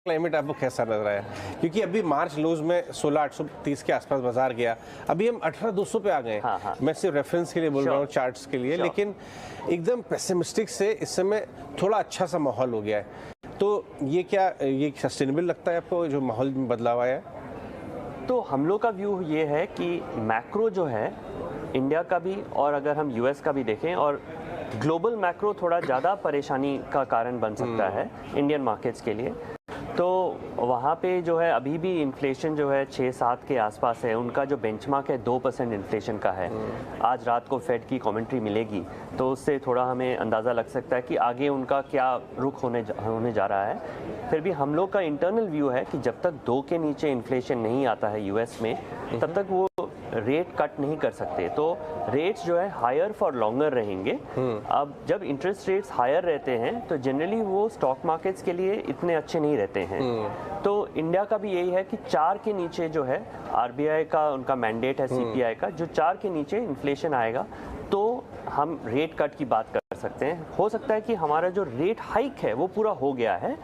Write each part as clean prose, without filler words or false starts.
Climate आपको कैसा लग रहा है? क्योंकि अभी मार्च लोज में 16,830 के आसपास बाजार गया, अभी हम 18,200 पे आ गए। हाँ। मैं सिर्फ रेफरेंस के लिए बोल रहा हूँ, चार्ट्स के लिए, लेकिन एकदम पेसिमिस्टिक से इस समय थोड़ा अच्छा सा माहौल हो गया है। तो ये क्या ये सस्टेनेबल लगता है आपको, जो माहौल में बदलाव आया है? तो हम लोग का व्यू ये है कि मैक्रो जो है इंडिया का भी, और अगर हम यूएस का भी देखें, और ग्लोबल मैक्रो थोड़ा ज़्यादा परेशानी का कारण बन सकता है इंडियन मार्केट्स के लिए। तो वहाँ पे जो है अभी भी इन्फ्लेशन जो है 6-7 के आसपास है। उनका जो बेंचमार्क है 2% इन्फ्लेशन का है। आज रात को फेड की कमेंट्री मिलेगी तो उससे थोड़ा हमें अंदाज़ा लग सकता है कि आगे उनका क्या रुख होने जा रहा है। फिर भी हम लोग का इंटरनल व्यू है कि जब तक 2 के नीचे इन्फ्लेशन नहीं आता है यूएस में, तब तक वो रेट कट नहीं कर सकते। तो रेट्स जो है हायर फॉर लॉन्गर रहेंगे। अब जब इंटरेस्ट रेट्स हायर रहते हैं तो जनरली वो स्टॉक मार्केट्स के लिए इतने अच्छे नहीं रहते हैं। तो इंडिया का भी यही है कि 4 के नीचे जो है आरबीआई का उनका मैंडेट है, सीपीआई का, जो 4 के नीचे इन्फ्लेशन आएगा तो हम रेट कट की बात कर सकते हैं। हो सकता है कि हमारा जो रेट हाइक है वो पूरा हो गया है,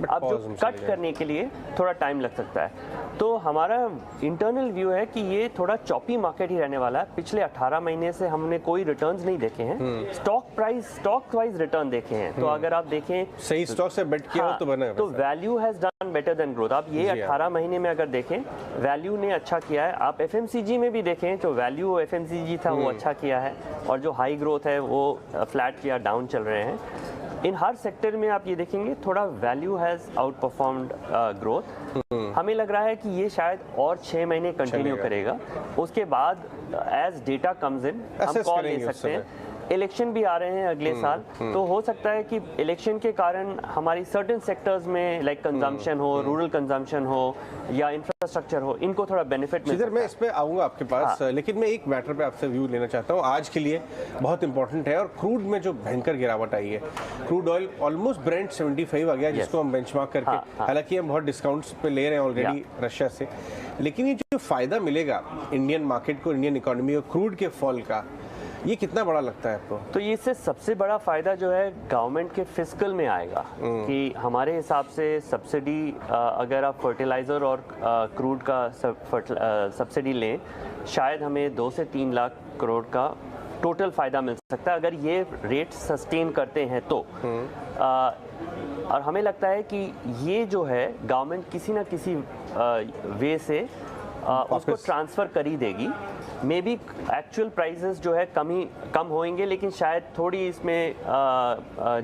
अब जो कट करने के लिए थोड़ा टाइम लग सकता है। तो हमारा इंटरनल व्यू है कि ये थोड़ा चॉपी मार्केट ही रहने वाला है। पिछले 18 महीने से हमने कोई रिटर्न्स नहीं देखे हैं, स्टॉक वाइज रिटर्न देखे हैं। तो अगर आप देखें सही स्टॉक से बेट किया हो तो बना है, तो value has done better than growth. आप ये 18 महीने में अगर देखें, वैल्यू ने अच्छा किया है। आप एफएमसीजी में भी देखें तो वैल्यू एफएमसीजी था वो अच्छा किया है, और जो हाई ग्रोथ है वो फ्लैट या डाउन चल रहे हैं। इन हर सेक्टर में आप ये देखेंगे थोड़ा value has out performed growth. हमें लग रहा है कि ये शायद और 6 महीने कंटिन्यू करेगा। उसके बाद एज डेटा कम्स इन हम कॉल ले सकते हैं। इलेक्शन भी आ रहे हैं अगले साल, तो हो सकता है कि इलेक्शन के कारण हमारी सर्टेन सेक्टर्स में लाइक कंजम्पशन हो, रूरल कंजम्पशन हो या इंफ्रास्ट्रक्चर हो, इनको थोड़ा बेनिफिट मिल सकता है। मैं इस पे आऊंगा आपके पास, लेकिन मैं एक मैटर पे आपसे व्यू लेना चाहता हूँ आज के लिए, बहुत इंपॉर्टेंट है। और क्रूड में जो भयंकर गिरावट आई है, क्रूड ऑयल ऑलमोस्ट ब्रेंट 75 आ गया, जिसको हम बेंचमार्क करके, हालांकि हम बहुत डिस्काउंट्स पे ले रहे हैं ऑलरेडी रशिया से, लेकिन ये जो फायदा मिलेगा इंडियन मार्केट को, इंडियन इकोनॉमी को क्रूड के फॉल का, ये कितना बड़ा लगता है आपको? तो इससे सबसे बड़ा फायदा जो है गवर्नमेंट के फिस्कल में आएगा कि हमारे हिसाब से सब्सिडी, अगर आप फर्टिलाइज़र और क्रूड का सब्सिडी लें, शायद हमें 2 से 3 लाख करोड़ का टोटल फ़ायदा मिल सकता है अगर ये रेट सस्टेन करते हैं तो। और हमें लगता है कि ये जो है गवर्नमेंट किसी न किसी वे से उसको ट्रांसफ़र कर ही देगी। मे बी एक्चुअल प्राइसेस जो है कम होंगे, लेकिन शायद थोड़ी इसमें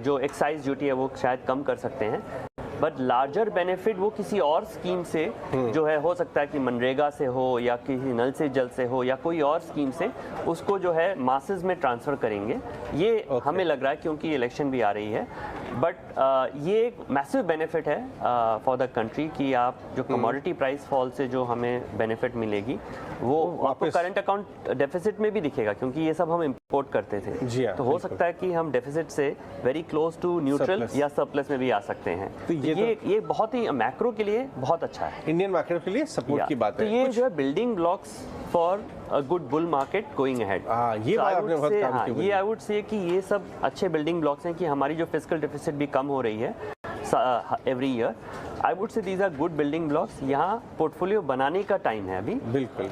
जो एक्साइज ड्यूटी है वो शायद कम कर सकते हैं। बट लार्जर बेनिफिट वो किसी और स्कीम से जो है, हो सकता है कि मनरेगा से हो या किसी नल से जल से हो या कोई और स्कीम से, उसको जो है मासेस में ट्रांसफ़र करेंगे। ये हमें लग रहा है क्योंकि इलेक्शन भी आ रही है। बट ये एक मैसिव बेनिफिट है फॉर द कंट्री कि आप जो कमोडिटी प्राइस फॉल से जो हमें बेनिफिट मिलेगी वो आपको करंट अकाउंट डेफिसिट में भी दिखेगा, क्योंकि ये सब हम इंपोर्ट करते थे। तो हो सकता है कि हम डेफिसिट से वेरी क्लोज टू न्यूट्रल या सरप्लस में भी आ सकते हैं। तो ये बहुत ही मैक्रो के लिए बहुत अच्छा है, इंडियन मार्केट के लिए सपोर्ट की बात है। तो ये जो है building blocks for a good bull market going ahead. ये बात आपने बहुत काम की। ये आई वुड से कि ये सब अच्छे बिल्डिंग ब्लॉक्स हैं कि हमारी जो फिस्कल डेफिसिट भी कम हो रही है every year. I would say these are good building blocks. यहाँ पोर्टफोलियो बनाने का टाइम है अभी। बिल्कुल।